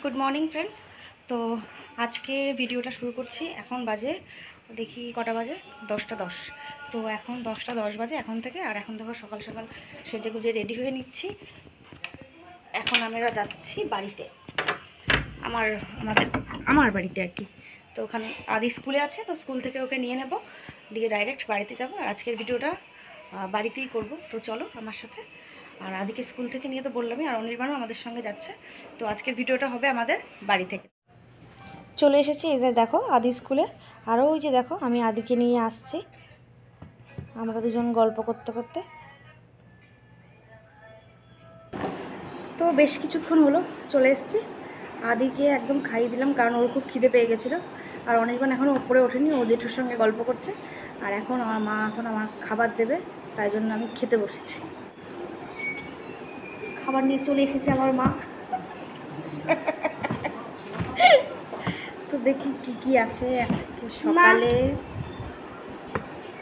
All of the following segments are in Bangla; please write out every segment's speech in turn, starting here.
Good morning friends. তো আজকে ভিডিওটা শুরু করছি। এখন বাজে দেখি কটা বাজে, 10টা 10। তো এখন 10টা 10 বাজে এখন থেকে। আর এখন দেখো সকাল সকাল সেজে গুজে রেডি হয়ে নিচ্ছি। এখন আমরা যাচ্ছি বাড়িতে, আমার বাড়িতে আর কি। তো ওখানে আদি স্কুলে আছে, তো স্কুল থেকে ওকে নিয়ে নেব, দিয়ে ডাইরেক্ট বাড়িতে যাব। আর আজকের ভিডিওটা বাড়িতেই করব। তো চলো আমার সাথে। আর আদিকে স্কুল থেকে নিয়ে তো বললামই, আর অনির্বাণও আমাদের সঙ্গে যাচ্ছে। তো আজকের ভিডিওটা হবে আমাদের বাড়ি থেকে। চলে এসেছি, এদের দেখো আদি স্কুলে। আরও ওই যে দেখো আমি আদিকে নিয়ে আসছি, আমরা দুজন গল্প করতে করতে। তো বেশ কিছুক্ষণ হলো চলে এসেছি। আদিকে একদম খাইয়ে দিলাম, কারণ ওর খুব খিদে পেয়ে গেছিলো। আর অনেকক্ষণ এখনও ওপরে ওঠেনি, ও জেঠুর সঙ্গে গল্প করছে। আর এখন আমার মা আমার খাবার দেবে, তাই জন্য আমি খেতে বসেছি। খাবার নিয়ে চলে এসেছে আমার মা। তো দেখি কি কি আছে আজকে সকালে।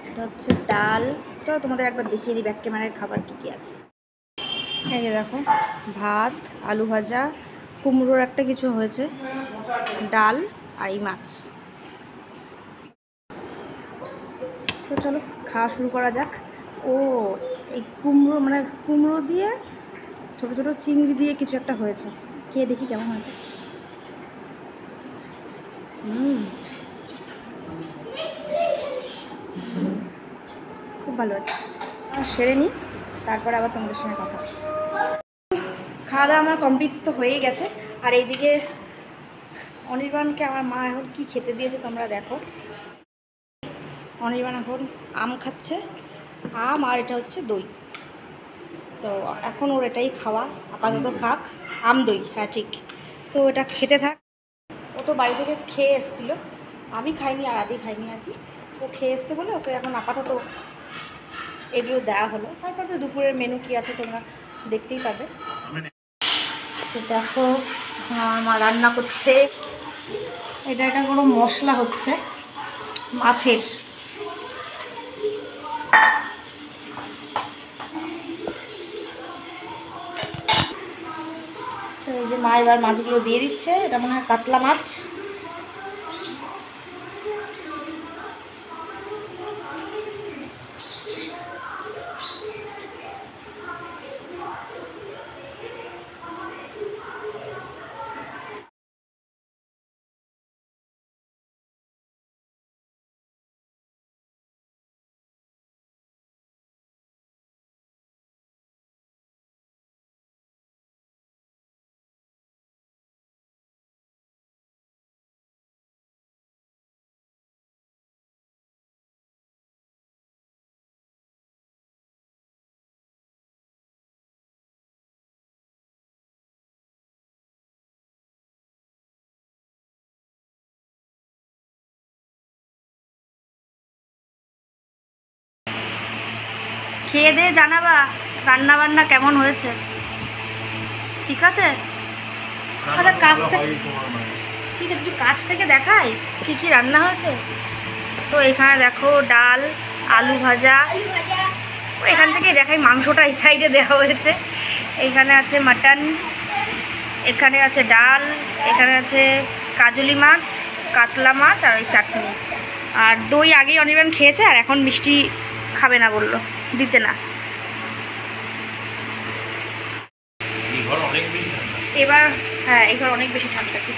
এটা হচ্ছে ডাল। তো তোমাদের একবার দেখিয়ে দিই ব্যাক ক্যামেরায় খাবার কি কি আছে। এই যে দেখো, ভাত, আলু ভাজা, কুমড়োর একটা কিছু হয়েছে, ডাল আর এই মাছ। তো চলো খাওয়া শুরু করা যাক। ও এই কুমড়ো, মানে কুমড়ো দিয়ে ছোটো ছোটো চিংড়ি দিয়ে কিছু একটা হয়েছে, খেয়ে দেখি কেমন হয়েছে। খুব ভালো আছে। সেরে নিই, তারপরে আবার তোমাদের সঙ্গে কথা হচ্ছে। খাওয়া দাওয়া আমার কমপ্লিট তো হয়েই গেছে। আর এইদিকে অনির্বাণকে আমার মা এখন কি খেতে দিয়েছে তোমরা দেখো। অনির্বাণ এখন আম খাচ্ছে, আম আর এটা হচ্ছে দই। তো এখন ওর এটাই খাওয়া, আপাতত খাক। আম দই, হ্যাঁ ঠিক। তো এটা খেতে থাক। ও তো বাড়ি থেকে খেয়ে এসেছিলো, আমি খাইনি আর আদি খাইনি আর কি। ও খেয়ে এসছে বলে ওকে এখন আপাতত এগুলো দেওয়া হলো। তারপর তো দুপুরের মেনু কী আছে তোমরা দেখতেই পাবে। দেখো আমার মা রান্না করছে। এটা একটা কোনো মশলা হচ্ছে মাছের। তো এই যে মা এবার মাছগুলো দিয়ে দিচ্ছে, এটা মনে হয় কাতলা মাছ। খেয়ে দিয়ে জানাবা রান্না বান্না কেমন হয়েছে, ঠিক আছে? আচ্ছা কাছ থেকে, ঠিক আছে একটু কাছ থেকে দেখাই কী কী রান্না হয়েছে। তো এখানে দেখো ডাল, আলু ভাজা, এখান থেকেই দেখাই। মাংসটা এই সাইডে দেওয়া হয়েছে। এইখানে আছে মাটন, এখানে আছে ডাল, এখানে আছে কাজলি মাছ, কাতলা মাছ আর ওই চাটনি। আর দই আগেই অনির্বাণ খেয়েছে, আর এখন মিষ্টি খাবে না, বললো দিতে না। এবার হ্যাঁ, এইবার অনেক বেশি ঠান্ডা, ঠিক।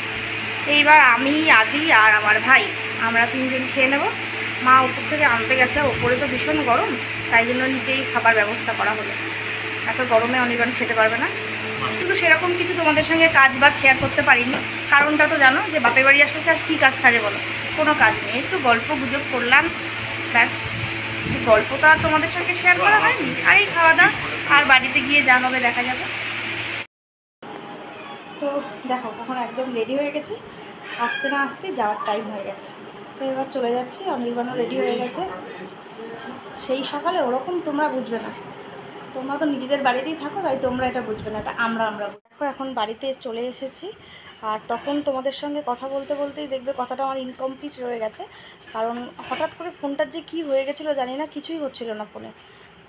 এইবার আমি, আদি আর আমার ভাই, আমরা তিনজন খেয়ে নেব। মা উপর থেকে আনতে গেছে, ওপরে তো ভীষণ গরম, তাই জন্য নিচেই খাবার ব্যবস্থা করা হলো। এত গরমে অনির্বাণ খেতে পারবে না। কিন্তু সেরকম কিছু তোমাদের সঙ্গে কাজ বাজ শেয়ার করতে পারিনি, কারণটা তো জানো, যে বাপের বাড়ি আসলে আর কী কাজ থাকে বলো, কোনো কাজ নেই। একটু গল্প গুজব করলাম, ব্যাস। গল্পটা আর তোমাদের সঙ্গে শেয়ার করা হয়নি। আর এই খাওয়া দাওয়া, আর বাড়িতে গিয়ে যা হবে দেখা যাবে। তো দেখো এখন একদম রেডি হয়ে গেছি, আসতে না আসতে যাওয়ার টাইম হয়ে গেছে। তো এবার চলে যাচ্ছি। অনির্বাণও রেডি হয়ে গেছে। সেই সকালে ওরকম তোমরা বুঝবে না, তোমরা তো নিজেদের বাড়িতেই থাকো, তাই তোমরা এটা বুঝবে না। এটা আমরা দেখো এখন বাড়িতে চলে এসেছি। আর তখন তোমাদের সঙ্গে কথা বলতে বলতেই দেখবে কথাটা আমার ইনকমপ্লিট রয়ে গেছে, কারণ হঠাৎ করে ফোনটার যে কী হয়ে গেছিলো জানি না, কিছুই হচ্ছিল না ফোনে।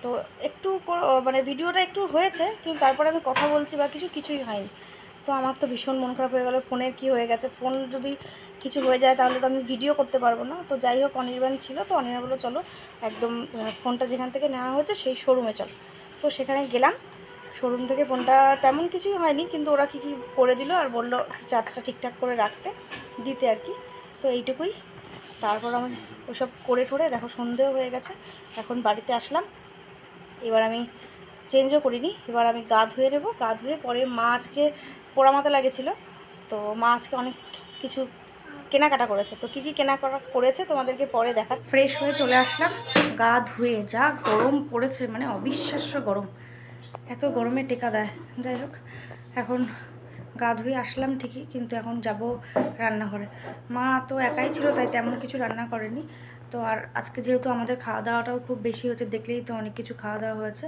তো একটু মানে ভিডিওটা একটু হয়েছে, কিন্তু তারপরে আমি কথা বলছি বা কিছুই হয়নি। তো আমার তো ভীষণ মন খারাপ হয়ে গেল, ফোনের কি হয়ে গেছে, ফোন যদি কিছু হয়ে যায় তাহলে তো আমি ভিডিও করতে পারবো না। তো যাই হোক অনির্বাণ ছিল, তো অনির্বাণ বললো চলো একদম ফোনটা যেখান থেকে নেওয়া হয়েছে সেই শোরুমে চলো। তো সেখানে গেলাম, শোরুম থেকে ফোনটা তেমন কিছুই হয়নি, কিন্তু ওরা কী করে দিল আর বললো চার্জটা ঠিকঠাক করে রাখতে দিতে আর কি। তো এইটুকুই। তারপর আমি ওসব করে ঠোরে দেখো সন্ধেও হয়ে গেছে, এখন বাড়িতে আসলাম। এবার আমি চেঞ্জও করিনি, এবার আমি গা ধুয়ে নেবো। গা ধুয়ে পরে মা আজকে পোড়া মাথা লাগেছিলো, তো মা আজকে অনেক কিছু কেনাকাটা করেছে। তো কী কী কেনাকাটা করেছে তোমাদেরকে পরে দেখা। ফ্রেশ হয়ে চলে আসলাম গা ধুয়ে, যা গরম পড়েছে মানে অবিশ্বাস্য গরম, এত গরমে টেকা দেয়। যাই হোক এখন গা ধুয়ে আসলাম ঠিকই, কিন্তু এখন যাব রান্নাঘরে। মা তো একাই ছিল তাই তেমন কিছু রান্না করেনি। তো আর আজকে যেহেতু আমাদের খাওয়া দাওয়াটাও খুব বেশি হচ্ছে, দেখলেই তো অনেক কিছু খাওয়া দাওয়া হয়েছে,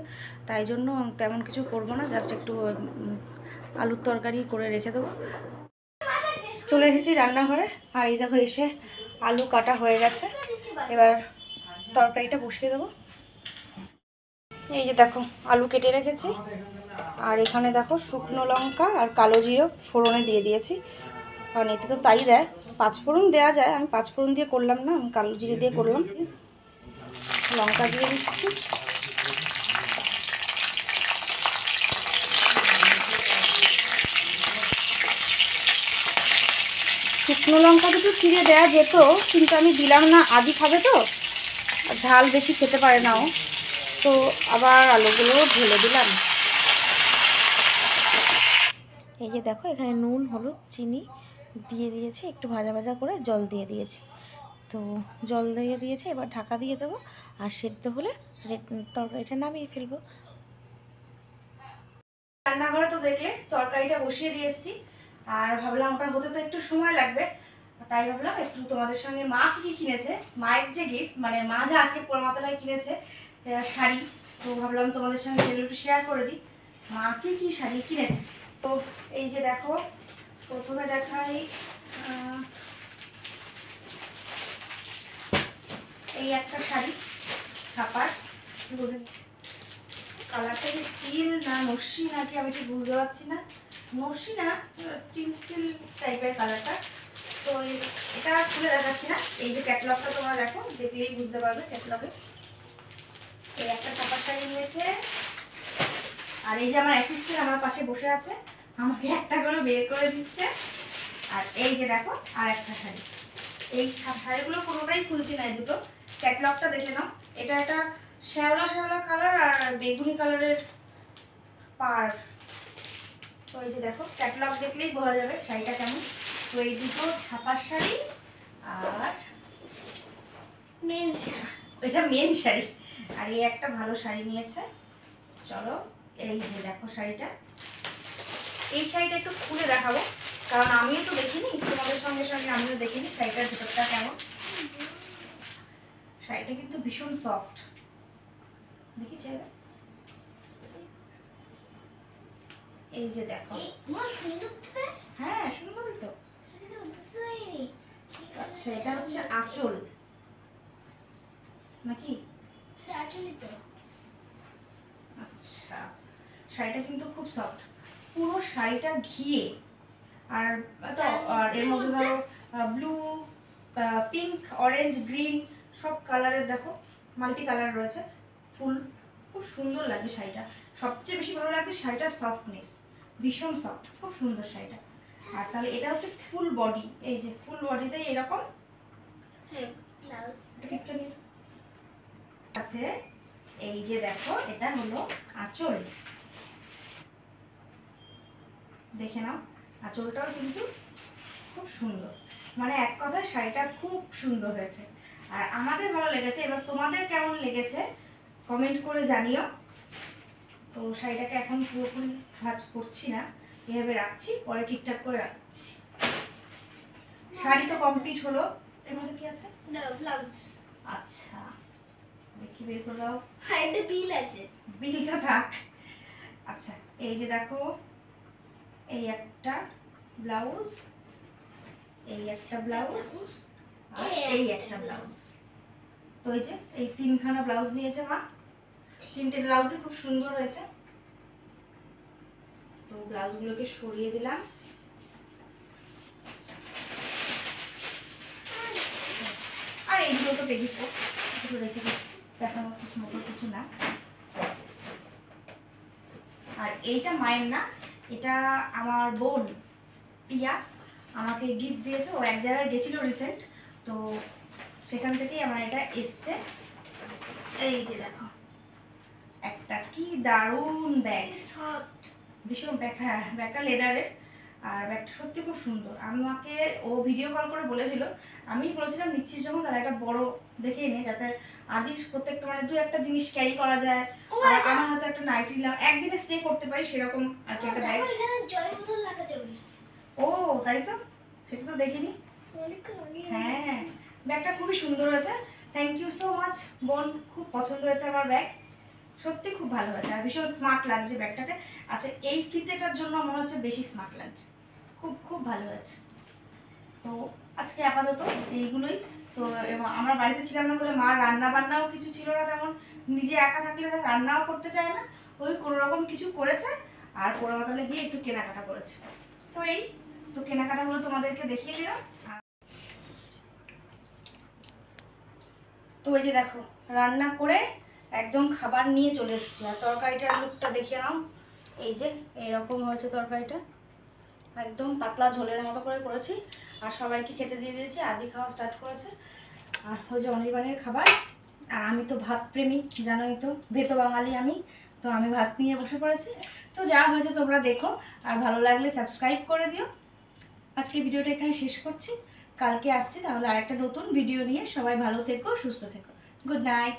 তাই জন্য তেমন কিছু করবো না, জাস্ট একটু আলুর তরকারি করে রেখে দেবো। চলে এসেছি রান্নাঘরে, আর এই দেখো এসে আলু কাটা হয়ে গেছে, এবার তরকারিটা বসিয়ে দেবো। এই যে দেখো আলু কেটে রেখেছি, আর এখানে দেখো শুকনো লঙ্কা আর কালো জিরে ফোড়নে দিয়ে দিয়েছি, কারণ এতে তো তাই দেয়, পাঁচফোড়ন দেওয়া যায়, আমি পাঁচফোড়ন দিয়ে করলাম না, আমি কালো জিরে দিয়ে করলাম। লঙ্কা দিয়ে দিচ্ছি, শুকনো লঙ্কা দুটো চিড়ে দেওয়া যেত, কিন্তু আমি দিলাম না, আদি খাবে তো, ঝাল বেশি খেতে পারে না ও, তো আবার আলুগুলো ঢেলে দিলাম। এই যে দেখো এখানে নুন হলুদ চিনি দিয়ে দিয়েছি, একটু ভাজা ভাজা করে জল দিয়ে দিয়েছি। তো জল দিয়ে দিয়েছি, এবার ঢাকা দিয়ে দেবো, আর সেদ্ধ হলে তরকারিটা নামিয়ে ফেলবো। রান্নাঘরে তো দেখলে তরকারিটা বসিয়ে দিয়ে এসেছি, আর ভাবলাম ওটা হতে তো একটু সময় লাগবে, তাই ভাবলাম একটু তোমাদের সঙ্গে মা কী কিনেছে, মায়ের যে গিফট, মানে মা যা আজকে পোড়ামাতলায় কিনেছে শাড়ি, তো ভাবলাম তোমাদের সঙ্গে সেগুলো একটু শেয়ার করে দিই, মা কী শাড়ি কিনেছে। তো এই যে দেখো প্রথমে দেখাই, এই একটা শাড়ি ছাপার, কালারটা কি স্টিল না নস্যি নাকি আমি ঠিক বুঝতে পারছি না, নস্যি না স্টিল টাইপের কালারটা। তো এটা খুলে দেখাচ্ছি না, এই যে ক্যাটলগটা তোমরা দেখো, দেখলেই বুঝতে পারবে ক্যাটলগে। এই একটা ছাপার শাড়ি নিয়েছে, আর এই যে আমার অ্যাসিস্ট্যান্ট আমার পাশে বসে আছে, আমাকে একটা করে বের করে দিচ্ছে। আর এই যে দেখো আর একটা শাড়ি, এই শাড়িগুলো কোনোটাই খুলছি না, এই দুটো ক্যাটলগটা দেখে নাও। এটা একটা শ্যাওলা শ্যাওলা কালার আর বেগুনি কালারের পাড়। তো এই যে দেখো ক্যাটলগ দেখলেই বোঝা যাবে শাড়িটা কেমন। তো এই দুটো ছাপার শাড়ি, আর এটা মেন শাড়ি, আর এই একটা ভালো শাড়ি নিয়েছে। চলো এই যে দেখো শাড়িটা, এই শাড়িটা একটু খুলে দেখাবো, কারণ আমিও তো দেখিনি, তোমাদের সঙ্গে সঙ্গে আমিও দেখিনি শাড়িটার ভিতরটা কেমন। শাড়িটা কিন্তু ভীষণ সফট, দেখিছে? এই যে দেখো, হ্যাঁ সুন্দরই তো। আচ্ছা এটা হচ্ছে আঁচল নাকি? আচ্ছা শাড়িটা কিন্তু খুব সফট, পুরো শাড়িটা ঘিয়ে, আর তো এর মধ্যে ধরো ব্লু পিঙ্ক অরেঞ্জ গ্রিন সব কালারের দেখো মাল্টি কালার রয়েছে, ফুল খুব সুন্দর লাগে শাড়িটা। সবচেয়ে বেশি ভালো লাগে শাড়িটার সফটনেস, ভীষণ সফট, খুব সুন্দর শাড়িটা। আর তাহলে এটা হচ্ছে ফুল বডি, এই যে ফুল বডিতে এরকম সাথে এই যে দেখো এটা হলো আঁচল, দেখে নাও আঁচলটাও কিন্তু খুব সুন্দর, মানে এক কথায় শাড়িটা খুব সুন্দর হয়েছে, আর আমাদের ভালো লেগেছে। এবার তোমাদের কেমন লেগেছে কমেন্ট করে জানিও। তো শাড়িটাকে এখন পুরোপুরি ভাঁজ করছি না, এভাবে রাখছি, পরে ঠিকঠাক করে রাখছি। শাড়ি তো কমপ্লিট হলো, এর মধ্যে কি আছে? ব্লাউজ। আচ্ছা দেখি বের করে দাও, একটা বিল আছে, বিলটা থাক। আচ্ছা এই যে দেখো এই একটা ব্লাউজ, এই একটা ব্লাউজ, আর এই একটা ব্লাউজ। তো এই যে এই তিনখানা ব্লাউজ নিয়েছে মা, তিনটে ব্লাউজই খুব সুন্দর হয়েছে। তো ব্লাউজগুলোকে সরিয়ে দিলাম। আর এইগুলো তো বেবি ফ্রক, এগুলো রেখে দিচ্ছি, দেখানোর কিছু মতো কিছু না। আর এইটা মায়ের না, এটা আমার বোন প্রিয়া আমাকে গিফট দিয়েছে। ও এক জায়গায় গেছিলো রিসেন্ট, তো সেখান থেকেই আমার এটা এসছে। এই যে দেখো, একটা কি দারুণ ব্যাগ, ভীষণ ব্যাগ। হ্যাঁ, ব্যাগটা লেদারের, আর ব্যাগটা সত্যি খুব সুন্দর। আমাকে ও ভিডিও কল করে বলেছিল, আমি বলেছিলাম নিচ্ছিস যখন তাহলে একটা বড় দেখে এনে, যাতে আদির প্রত্যেকটা মানে 2-1টা জিনিস ক্যারি করা যায়, আর আমার হয়তো একটা নাইটি নিলাম, একদিনে স্টে করতে পারি সেরকম আর কি একটা ব্যাগ। ও তাই তো, সেটা তো দেখিনি। হ্যাঁ, ব্যাগটা খুবই সুন্দর হয়েছে। থ্যাংক ইউ সো মাচ বোন, খুব পছন্দ হয়েছে আমার ব্যাগ, সত্যি খুব ভালো হয়েছে, আর ভীষণ স্মার্ট লাগছে ব্যাগটাকে। আচ্ছা, এই ফিতেটার জন্য মনে হচ্ছে বেশি স্মার্ট লাগছে, খুব খুব ভালো হয়েছে। তো আজকে আপাতত এইগুলোই। তো আমরা বাড়িতে ছিলাম না বলে মা রান্না বান্নাও কিছু ছিল না তেমন, নিজে একা থাকলে রান্নাও করতে চায় না, ওই কোনো রকম কিছু করেছে, আর পোড়ামাতালে গিয়ে একটু কেনাকাটা করেছে। তো এই তো কেনাকাটাগুলো তোমাদেরকে দেখিয়ে দিলাম। তো এই যে দেখো, রান্না করে একদম খাবার নিয়ে চলে এসেছি। আর তরকারিটার লুকটা দেখিয়ে নাও, এই যে এরকম হয়েছে তরকারিটা, একদম পাতলা ঝোলের মতো করে করেছি। আর সবাইকে খেতে দিয়ে দিয়েছি, আদি খাওয়া স্টার্ট করেছে। আর ওই যে অনির্বাণের খাবার। আর আমি তো ভাত প্রেমী, জানোই তো, ভেতো বাঙালি আমি, তো আমি ভাত নিয়ে বসে পড়েছি। তো যা হয়েছে তোমরা দেখো, আর ভালো লাগলে সাবস্ক্রাইব করে দিও। আজকে ভিডিওটা এখানে শেষ করছি, কালকে আসছি তাহলে আরেকটা নতুন ভিডিও নিয়ে। সবাই ভালো থেকো, সুস্থ থেকো, গুড নাইট।